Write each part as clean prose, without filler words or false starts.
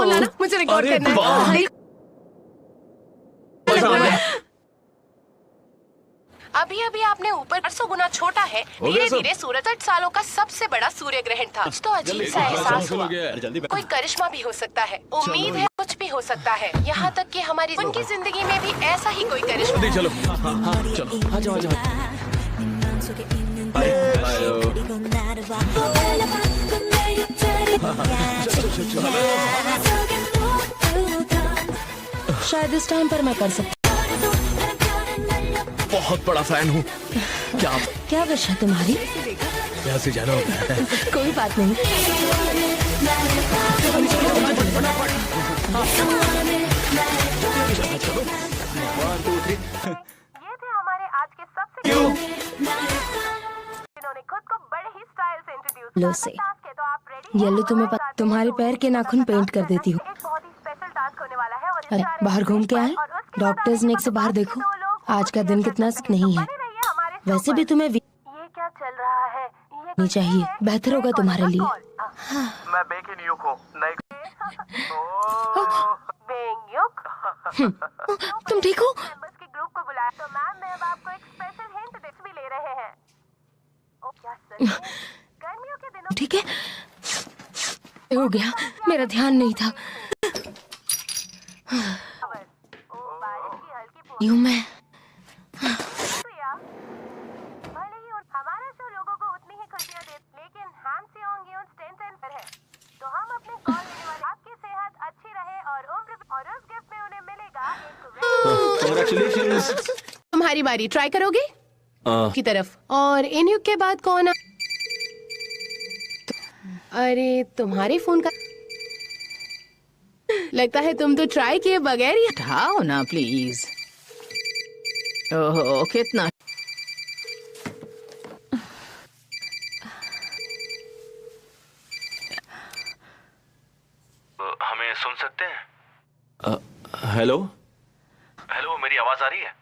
Phone लाना, मुझे record करना है। अभी अभी आपने ऊपर 800 गुना छोटा है। धीरे धीरे सूरज 8 सालों का सबसे बड़ा सूर्य ग्रहण था। तो अजीब सा एहसास हुआ, कोई करिश्मा भी हो सकता है, उम्मीद है कुछ भी हो सकता है। यहाँ तक कि हमारी उनकी जिंदगी में भी ऐसा ही कोई करिश्मा। चलो चलो आ जाओ आ जाओ। शायद इस टाइम पर मैं कर सकती। बहुत बड़ा फैन हूँ। क्या विश है तुम्हारी? यहाँ से जाना होता है। कोई बात नहीं। ये थे हमारे आज के सबसे जिन्होंने खुद को बड़े ही स्टाइल से इंट्रोड्यूस लो से येलो तुम्हें तुम्हारे पैर के नाखून पेंट कर देती हूँ। एक बहुत ही स्पेशल टास्क होने वाला है। और अरे बाहर घूम के आए? डॉक्टर्स ने एक से बाहर देखो। आज का दिन कितना नहीं है। वैसे भी तुम्हें ये क्या चल रहा है? नहीं चाहिए, बेहतर होगा तुम्हारे लिए। मैं बेकिन युक हूँ। तुम ठीक हो? मेंबर्स के ग्रुप को बुलाया तो मैम मैं अब आपको एक स्पेशल हिंट भी ले रहे हैं। ओ क्या सच में? गर्मियों के दिनों ठीक है, हो गया, मेरा ध्यान नहीं था। बारिश की हल्की यूं मैं भले ही हमारा शो लोगों को उतनी ही खुशियां दे, लेकिन हम सियोंग टेंशन पर है। तो हम अपने कॉल लेने वाले आपकी सेहत अच्छी रहे और उम्र और उस गिफ्ट में उन्हें मिलेगा एक कांग्रेचुलेशंस। तुम्हारी बारी, ट्राई करोगे की तरफ। और इन के बाद कौन? अरे तुम्हारे फोन का लगता है तुम तो ट्राई किए बगैर ही। उठाओ ना प्लीज। ओहो कितना। हमें सुन सकते हैं? हेलो हेलो, मेरी आवाज आ रही है?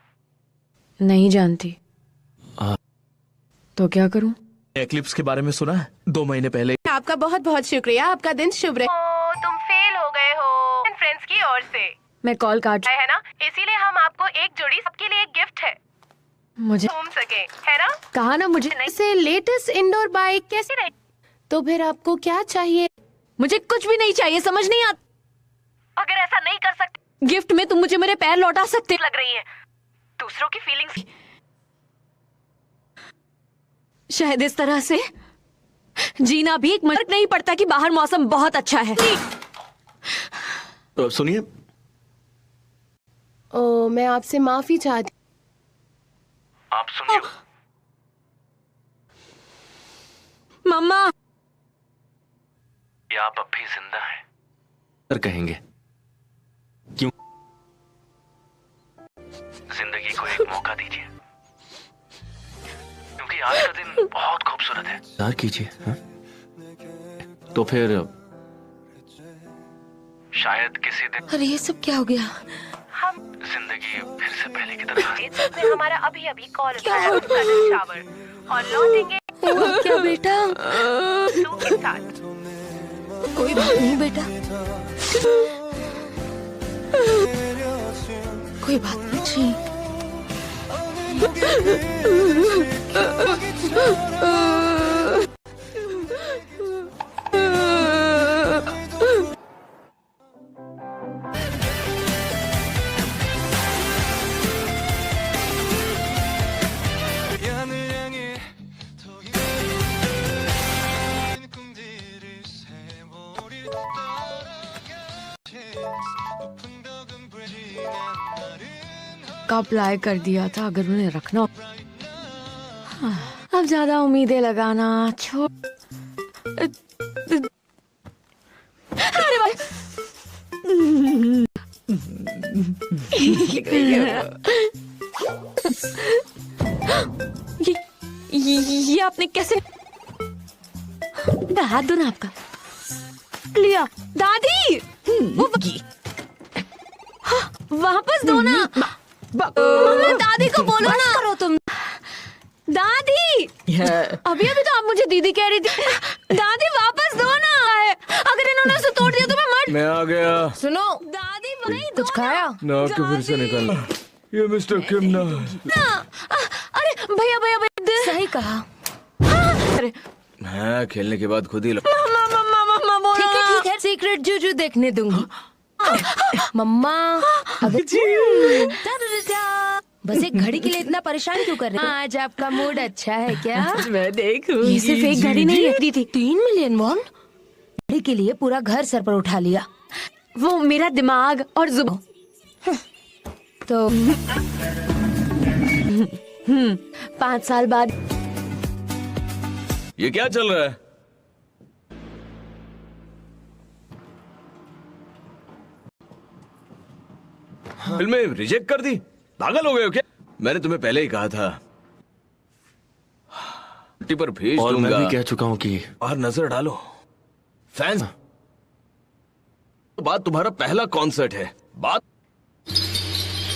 नहीं जानती। तो क्या करूं? एक्लिप्स के बारे में सुना है? 2 महीने पहले। आपका बहुत बहुत शुक्रिया, आपका दिन शुभ रहे। तुम फेल हो गए हो फ्रेंड्स की ओर से, मैं कॉल काट। है ना? इसीलिए हम आपको एक जोड़ी सबके लिए एक गिफ्ट है, मुझे घूम सके, है ना? कहा ना मुझे से लेटेस्ट इंडोर बाइक कैसी रही? तो फिर आपको क्या चाहिए? मुझे कुछ भी नहीं चाहिए, समझ नहीं आता। अगर ऐसा नहीं कर सकते गिफ्ट में तुम मुझे मेरे पैर लौटा सकते। लग रही है दूसरों की फीलिंग्स। शायद इस तरह से जीना भी एक फर्क नहीं पड़ता कि बाहर मौसम बहुत अच्छा है। सुनिए, ओ मैं आपसे माफी चाहती। आप सुनिए। मम्मा, ये आप अब भी जिंदा हैं। सर कहेंगे क्यों? जिंदगी को एक मौका दीजिए, क्योंकि आज का दिन बहुत खूबसूरत है। इंतजार कीजिए। हाँ? तो फिर शायद किसी दिन अरे ये सब क्या हो गया? जिंदगी फिर से पहले की तरह। ने हमारा अभी अभी कॉल उठाया शावर और लौटेंगे हुआ क्या बेटा? सू के साथ। कोई बात नहीं बेटा, कोई बात नहीं। का अप्लाई कर दिया था, अगर उन्हें रखना। अब ज्यादा उम्मीदें लगाना छोड़। अरे भाई, ये आपने कैसे? हाथ दो ना आपका। लिया दादी, वो वापस दो ना। दादी को बोलो ना। करो तुम दादी। अभी अभी तो आप मुझे दीदी कह रही थी। दादी वापस दो ना। अगर इन्होंने उसे तोड़ दिया तो मैं मर मैं आ गया। सुनो, दादी नहीं कुछ खाया? ना के फिर से निकल। ये मिस्टर किम ना। अरे भैया भैया भैया सही कहा। अरे मैं खेलने के बाद खुद ही मम्मा बोला। ठीक है, सीक्रेट जूजू देखने दूंगी। मम्मा, अगर बस एक घड़ी के लिए इतना परेशान क्यों कर रहे हैं? आज आपका मूड अच्छा है क्या? मैं देखूंगी। ये सिर्फ एक घड़ी नहीं है थी। 3 मिलियन वॉन घड़ी के लिए पूरा घर सर पर उठा लिया। वो मेरा दिमाग और जुबान। तो 5 साल बाद ये क्या चल रहा है? फिल्में रिजेक्ट कर दी? पागल हो गए हो क्या? मैंने तुम्हें पहले ही कहा था छुट्टी पर भेज और दूंगा। मैं भी कह चुका हूँ कि और नजर डालो फैंस। बात तुम्हारा पहला कॉन्सर्ट है। बात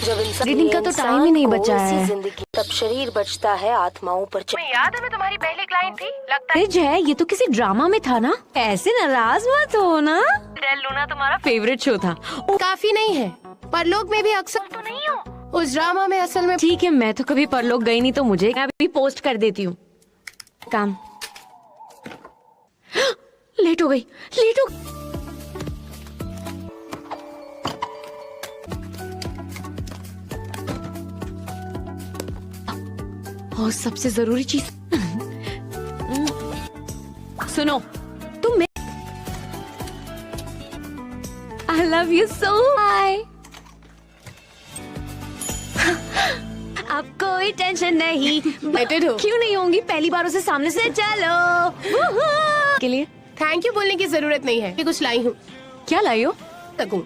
जब इंसान रीडिंग का तो टाइम ही नहीं बचा है। जिंदगी तब शरीर बचता है, आत्माओं पर तुम्हें याद है मैं तुम्हारी पहली क्लाइंट थी? लगता है जय, ये तो किसी ड्रामा में था ना। ऐसे नाराज मत हो ना। डेल लूना तुम्हारा फेवरेट शो था। काफी नहीं है, परलोक में भी अक्सर तो नहीं हो। उस ड्रामा में असल में ठीक है, मैं तो कभी परलोक गई नहीं, तो मुझे मैं भी पोस्ट कर देती हूँ काम। लेट हो गई, लेट हो। और सबसे जरूरी चीज सुनो, तुम I love you so much. अब कोई टेंशन नहीं। Excited हो? क्यों नहीं होंगी? पहली बार उसे सामने से चलो के लिए। थैंक यू बोलने की जरूरत नहीं है। ये कुछ लाई हूँ क्या लाई हो? सकूं।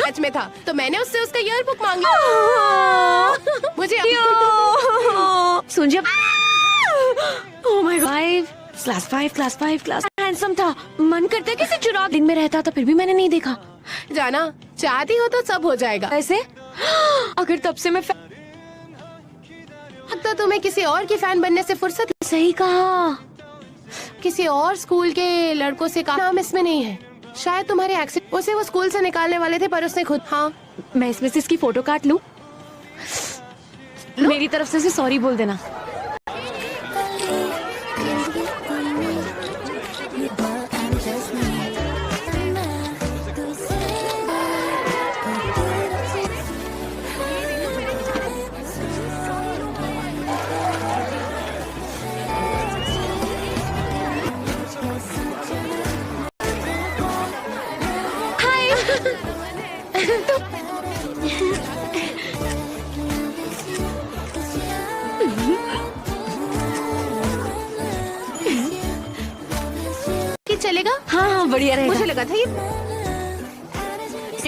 सच में था तो मैंने उससे उसका ईयरबुक मांग लिया। मुझे सुन जब oh my God, class 5 handsome था। मन करता है किसी चुराग दिन में रहता था, फिर भी मैंने नहीं देखा। जाना चाहती हो तो सब हो जाएगा। ऐसे अगर तब से मैं लगता तुम्हें किसी और की फैन बनने से फुर्सत। सही कहा। किसी और स्कूल के लड़कों से कहा नाम इसमें नहीं है। शायद तुम्हारे एक्सीडेंट उसे वो स्कूल से निकालने वाले थे, पर उसने खुद। हाँ, मैं इसमें से इसकी फोटो काट लूं? मेरी तरफ से सॉरी बोल देना। कि चलेगा? हाँ बढ़िया रहेगा। मुझे लगा था ये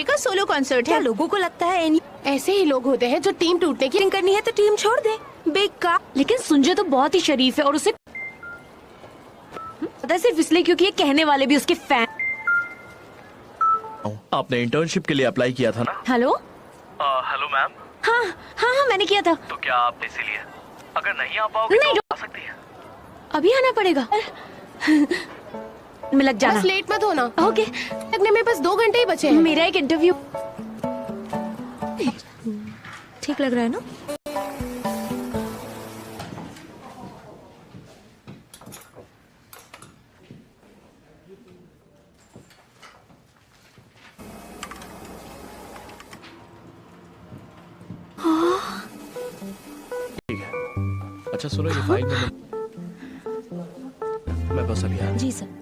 का सोलो कॉन्सर्ट है। लोगों को लगता है ऐसे ही लोग होते हैं जो टीम टूटने की करनी है तो टीम छोड़ दे। बेकार। लेकिन सुंजय तो बहुत ही शरीफ है और उसे पता है सिर्फ इसलिए क्योंकि ये कहने वाले भी उसके फैन। आपने इंटर्नशिप के लिए अप्लाई किया था ना? Hello hello ma'am. हाँ हाँ हाँ मैंने किया था। तो क्या आप इसीलिए अगर नहीं आ पाओगे नहीं, तो आ सकती है? अभी आना पड़ेगा। में लग जाना। बस लेट मत होना। ओके। लगने में बस 2 घंटे ही बचे हैं। मेरा एक इंटरव्यू ठीक लग रहा है ना? ठीक है। अच्छा सुनो, ये फाइल मैं बस अभी आया। जी सर।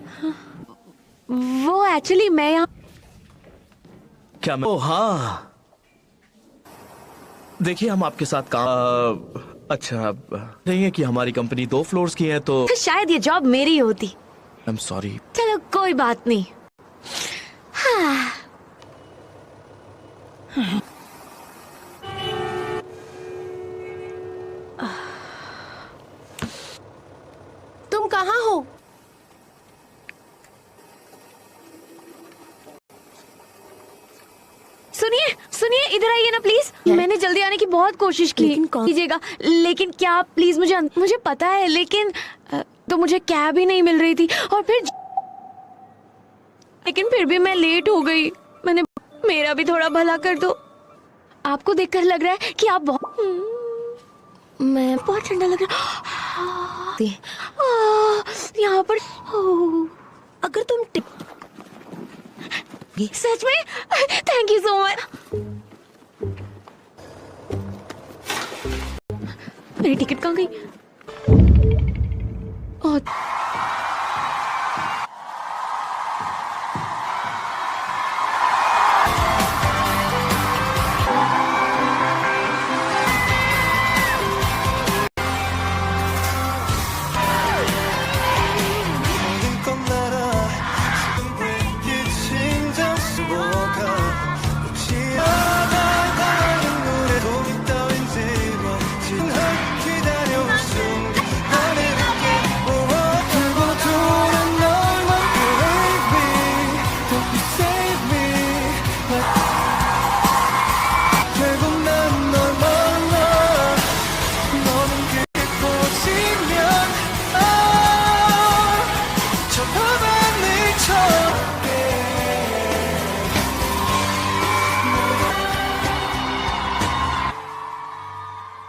वो एक्चुअली मैं यहाँ क्या मैं? ओ हाँ, देखिए हम आपके साथ काम अच्छा नहीं है कि हमारी कंपनी 2 फ्लोर्स की है तो शायद ये जॉब मेरी होती। I am sorry. चलो कोई बात नहीं। हाँ। तुम कहाँ हो? सुनिए सुनिए, इधर आइए ना प्लीज। मैंने जल्दी आने की बहुत कोशिश की। कीजिएगा, लेकिन क्या प्लीज मुझे पता है, लेकिन तो मुझे कैब ही नहीं मिल रही थी और फिर लेकिन फिर भी मैं लेट हो गई। मेरा भी थोड़ा भला कर दो। आपको देखकर लग रहा है कि आप मैं बहुत ठंडा लग रहा है यहाँ पर। अगर तुम सच में थैंक यू सो मच। मेरी टिकट कहाँ गई?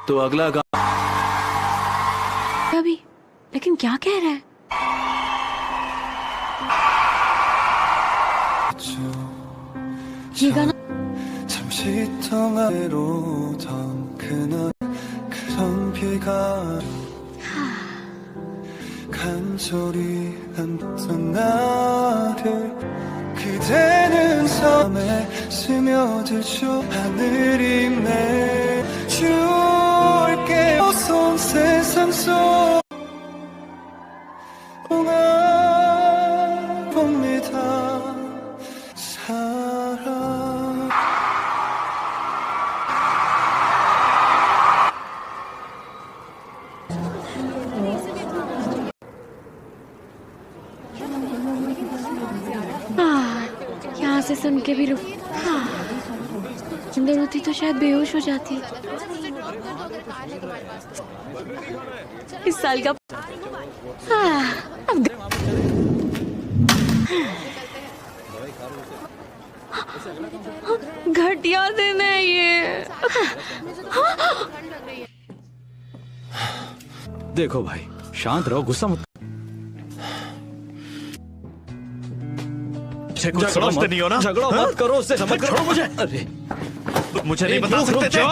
तो अगला अभी लेकिन क्या कह रहा है? ये गाना 잠시 동안으로 던 그날 그런 비가 간절히 안던 나를 그대는 섬에 스며들죠. 하늘이 내줄게 어선 세상 속 봅니다 사랑. यहाँ से सुन के भी रुक। अंदर होती तो शायद बेहोश हो जाती। इस साल का अब घटिया दिन है ये। देखो भाई, शांत रहो, गुस्सा मत। कुछ समझते नहीं हो ना? झगड़ा मत करो उससे, समझ छोड़ो मुझे। अरे मुझे नहीं बता सकते थे?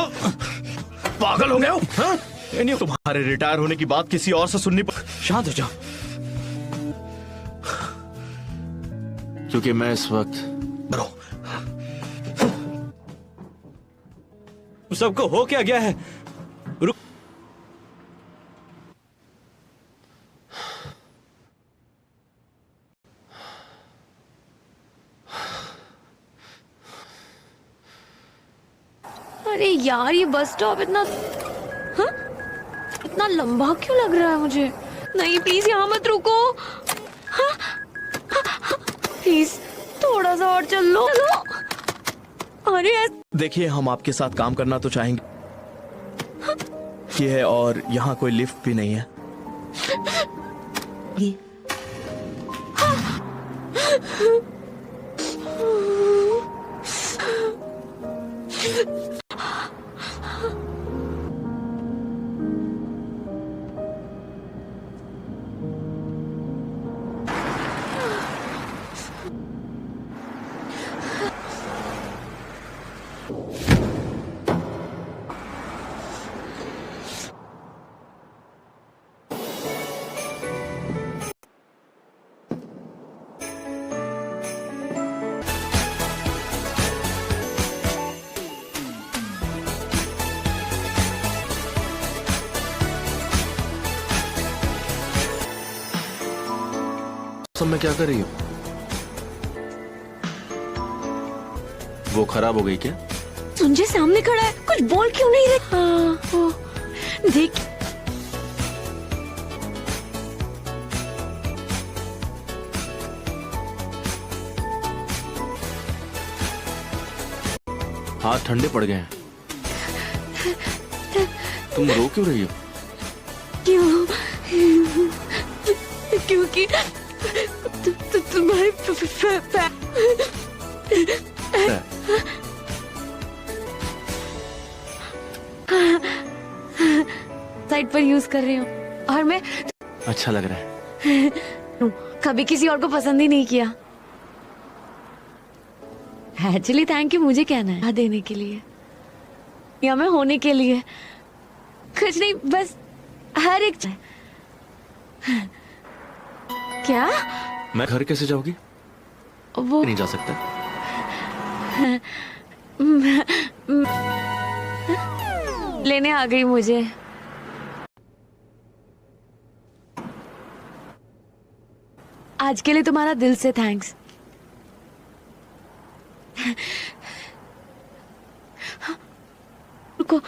पागल हो गए हो? हाँ? नहीं, तुम्हारे रिटायर होने की बात किसी और से सुननी शांत हो जाओ। क्योंकि मैं इस वक्त करो। सबको हो क्या गया है? रुक। अरे यार ये बस स्टॉप इतना लंबा क्यों लग रहा है मुझे? नहीं प्लीज यहाँ मत रुको। प्लीज थोड़ा सा और चल लो। अरे देखिए, हम आपके साथ काम करना तो चाहेंगे ये है, और यहाँ कोई लिफ्ट भी नहीं है। में क्या कर रही हो? वो खराब हो गई क्या? सुनजे सामने खड़ा है, कुछ बोल क्यों नहीं रहे? देख हाथ ठंडे पड़ गए हैं। तुम रो क्यों रही हो? क्योंकि तुम्हारे साइड पर यूज कर रही हूँ और मैं अच्छा लग रहा है। कभी किसी और को पसंद ही नहीं किया। एक्चुअली थैंक यू, मुझे कहना है देने के लिए या मैं होने के लिए कुछ नहीं, बस हर एक क्या मैं घर कैसे जाओगी? वो नहीं जा सकता। लेने आ गई मुझे। आज के लिए तुम्हारा दिल से थैंक्स। रुको,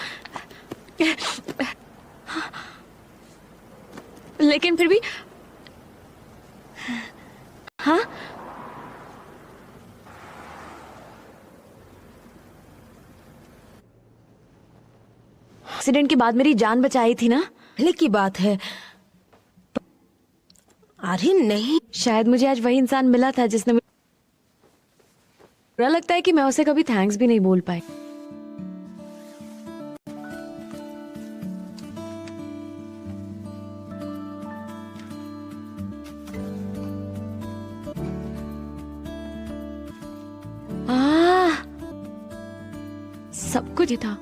लेकिन फिर भी हाँ एक्सीडेंट के बाद मेरी जान बचाई थी ना। पहले की बात है। अरे नहीं, शायद मुझे आज वही इंसान मिला था जिसने बुरा लगता है कि मैं उसे कभी थैंक्स भी नहीं बोल पाई। सब कुछ ही था।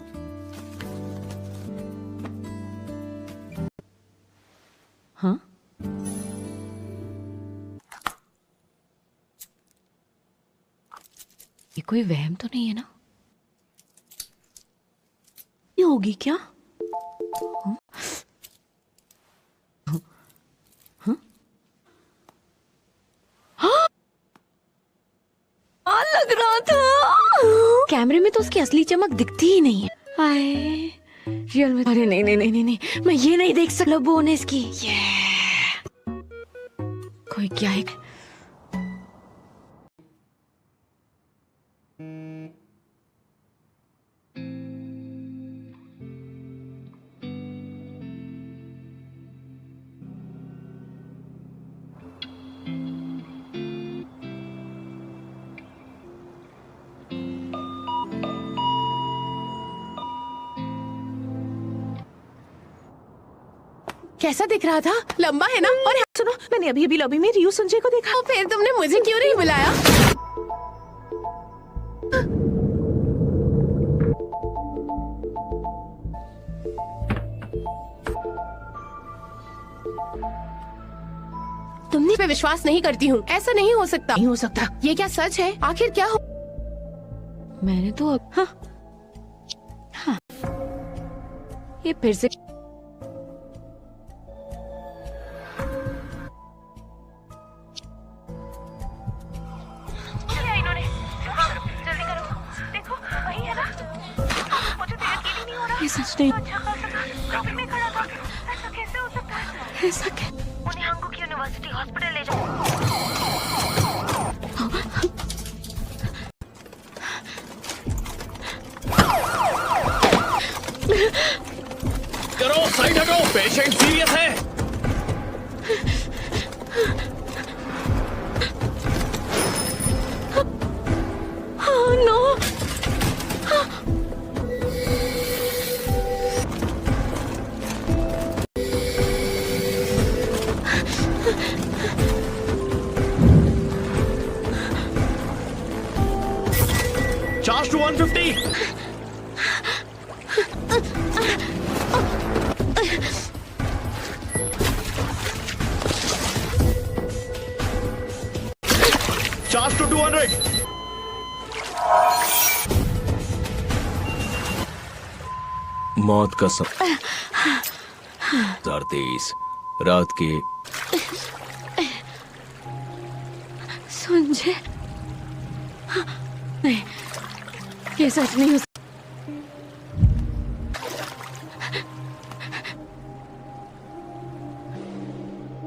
हाँ ये कोई वहम तो नहीं है ना? ये होगी क्या? हाँ? हाँ? हाँ? लग रहा था। कैमरे में तो उसकी असली चमक दिखती ही नहीं है। आए रियल में। अरे नहीं नहीं नहीं नहीं नहीं, मैं ये नहीं देख सकता बोनस की। ये कोई क्या है? कैसा दिख रहा था? लंबा है ना? और सुनो, मैंने अभी अभी लॉबी में रियो संजय को देखा। फिर तुमने मुझे क्यों नहीं बुलाया? तुमने पे विश्वास नहीं करती हूँ। ऐसा नहीं हो सकता। नहीं हो सकता। ये क्या सच है? आखिर क्या हो? मैंने तो अब हाँ हाँ ये फिर से ये सच नहीं। ऐसा क्या? उन्हें हांगकांग यूनिवर्सिटी हॉस्पिटल ले जाओ। करो, साइड हटो, पेशेंट सीरियस है। No charge to 150। Charge to 200। मौत का समय 2023 रात के। संजय नहीं, ये सच नहीं हो सकता।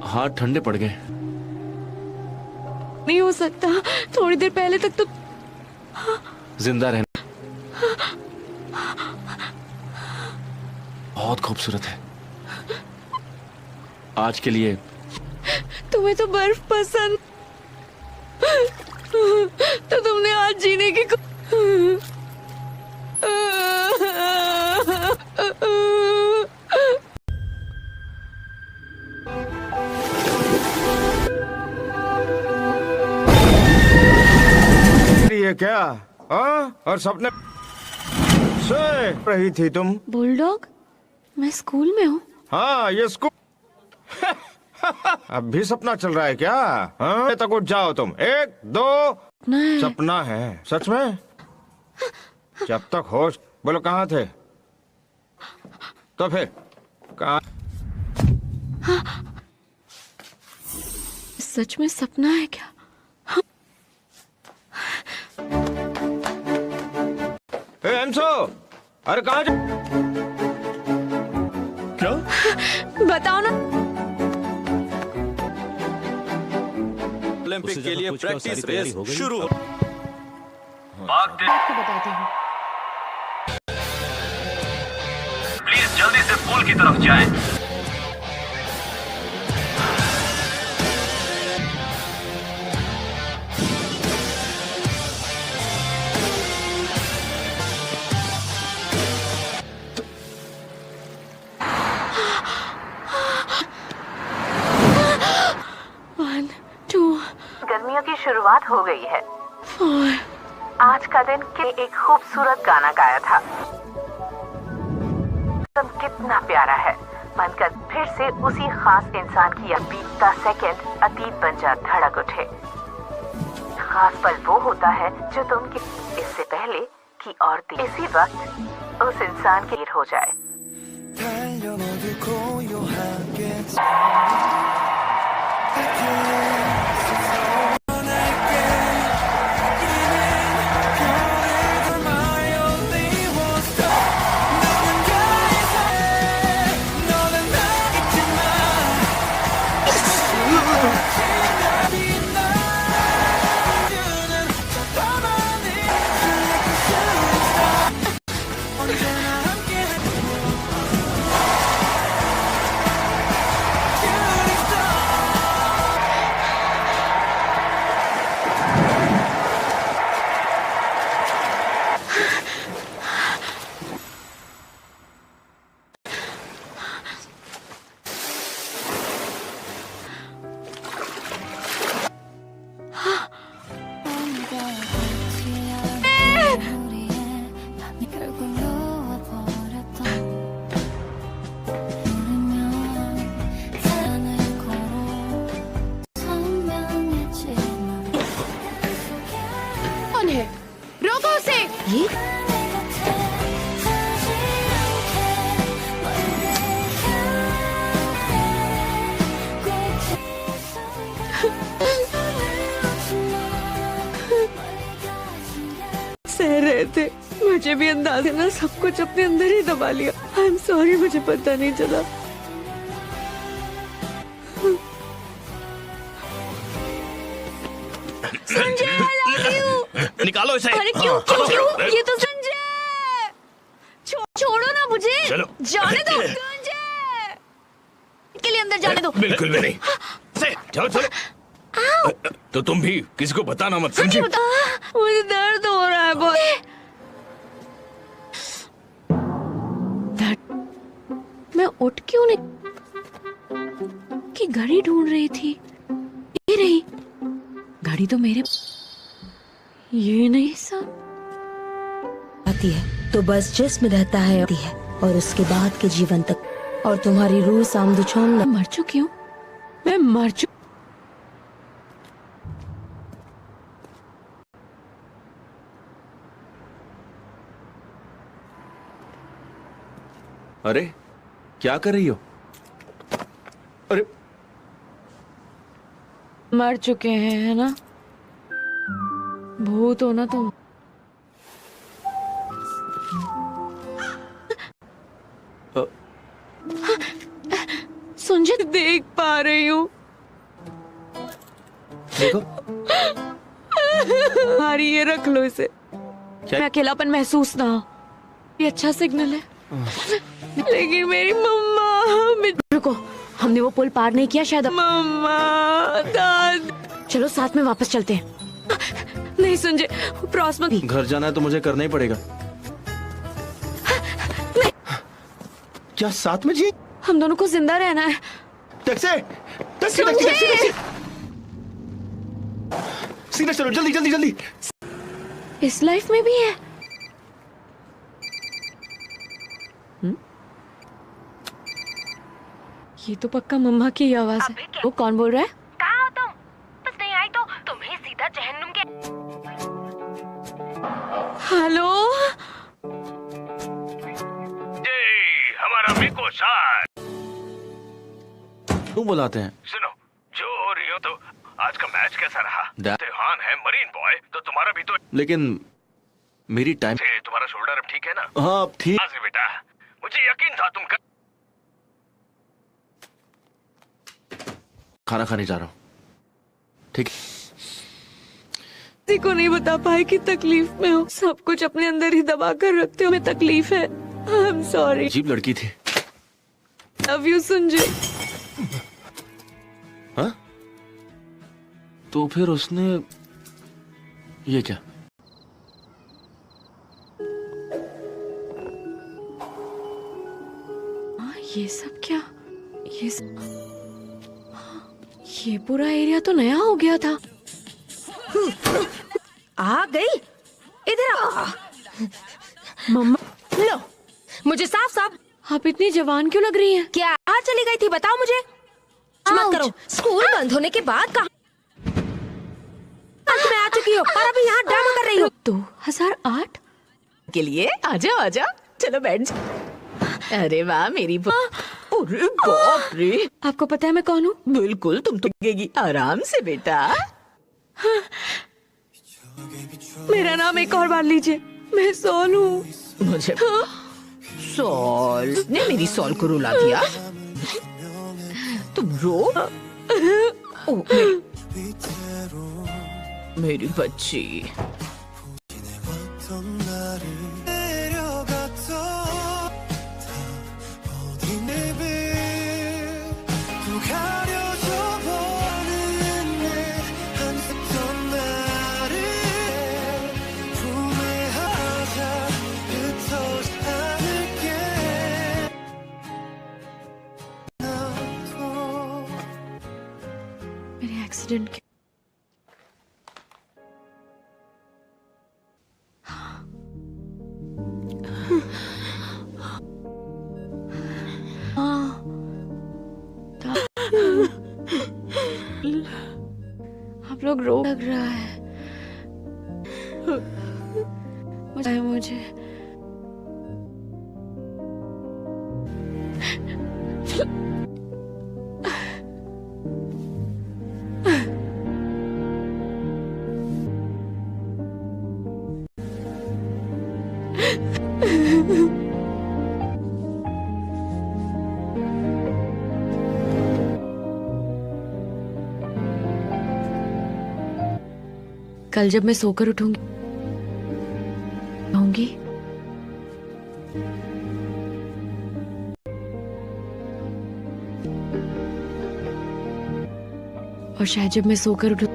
हाथ ठंडे पड़ गए। नहीं हो सकता। थोड़ी देर पहले तक तो जिंदा रहना बहुत खूबसूरत है। आज के लिए तुम्हें तो बर्फ पसंद, तो तुमने आज जीने की ये क्या? हाँ? और सपने सोए रही थी तुम? बुलडॉग, मैं स्कूल में हूँ। हाँ, ये स्कूल अब भी सपना चल रहा है क्या? हाँ, तक उठ जाओ तुम। 1 2 नहीं, सपना है सच में? जब तक होश, बोलो कहाँ थे? तो फिर कहाँ? सच में सपना है क्या? एंसो, अरे कहाँ क्या? बताओ ना। ओलंपिक के लिए प्रैक्टिस रेस शुरू। भागते आपको बताती हूँ। प्लीज जल्दी से पूल की तरफ जाएं। गर्मियों की शुरुआत हो गई है। 4 आज का दिन के एक खूबसूरत गाना गाया था। तुम कितना प्यारा है। मन कर फिर से उसी खास इंसान की यह बीतता सेकंड अतीत बन जा धड़क उठे। खास पल वो होता है जो तुम इससे पहले की और इसी वक्त उस इंसान के हो जाए। कौन है? रोको उसे। ये सह रहे थे, मुझे भी अंदाजा ना सब कुछ अपने अंदर ही दबा लिया। आई एम सॉरी, मुझे पता नहीं चला। Sanjay, I love you. निकालो इसे। अरे क्यों क्यों क्यों? ये तो संजय। छोड़ो ना मुझे। चलो। जाने दो संजय। के लिए अंदर जाने दो। बिल्कुल भी नहीं। चलो चलो। तो तुम भी किसी को बताना मत, समझी? मुझे दर्द हो रहा है बहुत। मैं उठ क्यों नहीं? कि घड़ी ढूंढ रही थी, ये रही घड़ी तो मेरे। ये नहीं सब आती है तो बस जिस्म रहता है आती है, और उसके बाद के जीवन तक। और तुम्हारी रूह सामदुछोन मैं मर चुकी हूँ। मैं मर चुकी। अरे क्या कर रही हो? अरे मर चुके हैं, है ना? भूत हो ना तुम। संजय, देख पा रही हूँ। देखो। हमारी ये रख लो इसे। क्या? मैं अकेलापन महसूस ना हो, ये अच्छा सिग्नल है। लेकिन मेरी मम्मा। रुको, हम हमने वो पुल पार नहीं किया शायद। मम्मा, दादा, चलो साथ में वापस चलते हैं। नहीं संजय, प्रॉस्मा घर जाना है तो मुझे करना ही पड़ेगा। क्या साथ में जी? हम दोनों को जिंदा रहना है। Taxi taxi taxi taxi taxi सीधा चलो, जल्दी जल्दी जल्दी। इस लाइफ में भी है। ये तो पक्का मम्मा की आवाज है। वो कौन बोल रहा है? कहाँ हो तुम? बस नहीं आई तो तुम्हें सीधा जहन्नुम के। हेलो, हमारा मिको साथ। क्यों बुलाते हैं? सुनो, जो हो रही हो तो आज का मैच कैसा रहा? त्योहार है मरीन बॉय, तो तुम्हारा भी तो। लेकिन मेरी टाइम से तुम्हारा शोल्डर अब ठीक है ना? हाँ ठीक। हाँ जी बेटा, मुझे यकीन था तुम कर। खाना खाने जा रहा हूँ। ठीक। किसी को नहीं बता पाए कि तकलीफ में हो। सब कुछ अपने अंदर ही दबा कर रखते हो। मैं तकलीफ है। I am sorry. अजीब लड़की थी। Love you Sanjay. हाँ? तो फिर उसने ये क्या? ये सब क्या? ये पूरा एरिया तो नया हो गया था। आ गई, इधर आ। मम्मा, लो, मुझे साफ साफ। आप इतनी जवान क्यों लग रही हैं? क्या कहाँ चली गई थी बताओ मुझे। मत करो। स्कूल बंद होने के बाद कहाँ मैं आ चुकी हो और अभी यहाँ ड्रामा कर रही हो। 2008 के लिए आजा आजा, चलो बैठ जा। अरे वाह मेरी अरे बाप रे, आपको पता है मैं कौन हूँ? बिल्कुल, तुम तो लगेगी। आराम से बेटा। मेरा नाम एक और बार लीजिए। मैं सॉल हूँ। मुझे सॉल ने मेरी सॉल को रुला दिया। तुम रो। ओ, मेरी बच्ची। मेरे एक्सीडेंट के आप लोग रो लग रहा है मुझे। कल जब मैं सोकर उठूंगी और शायद जब मैं सोकर उठूं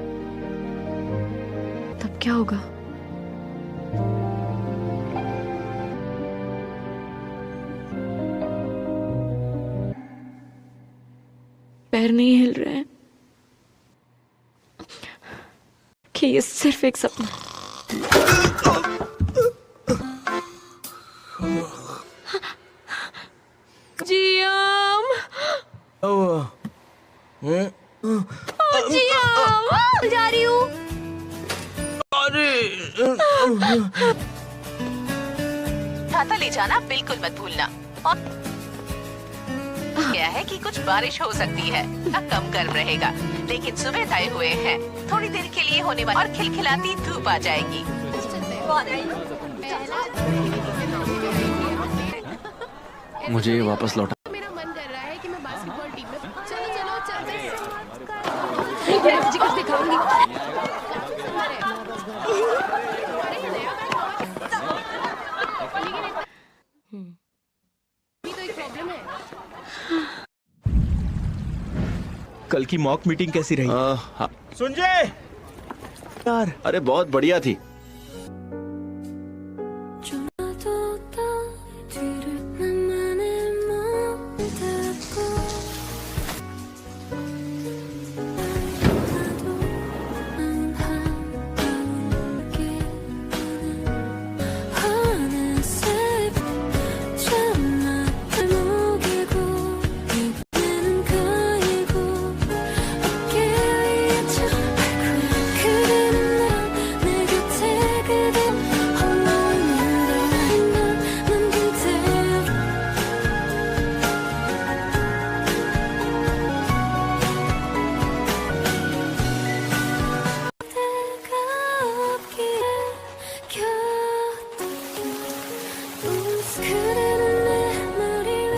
तब क्या होगा? पैर नहीं हिल रहे हैं कि ये सिर्फ एक सपना। जियाम, जियाम, जा रही हूँ। छाता ले जाना बिल्कुल मत भूलना। और क्या है कि कुछ बारिश हो सकती है, कम गर्म रहेगा, लेकिन सुबह तय हुए हैं थोड़ी देर के लिए होने वाली और खिलखिलाती धूप आ जाएगी। मुझे वापस लौटा। मेरा मन कर रहा है कि मैं बास्केटबॉल टीम में चलो चलो चलते हैं। दिखाऊंगी। तो एक प्रॉब्लम है। कल की मॉक मीटिंग कैसी रही? हाँ। सुनजे यार अरे बहुत बढ़िया थी।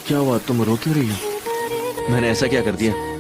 क्या हुआ, तुम रो क्यों रही हो? मैंने ऐसा क्या कर दिया?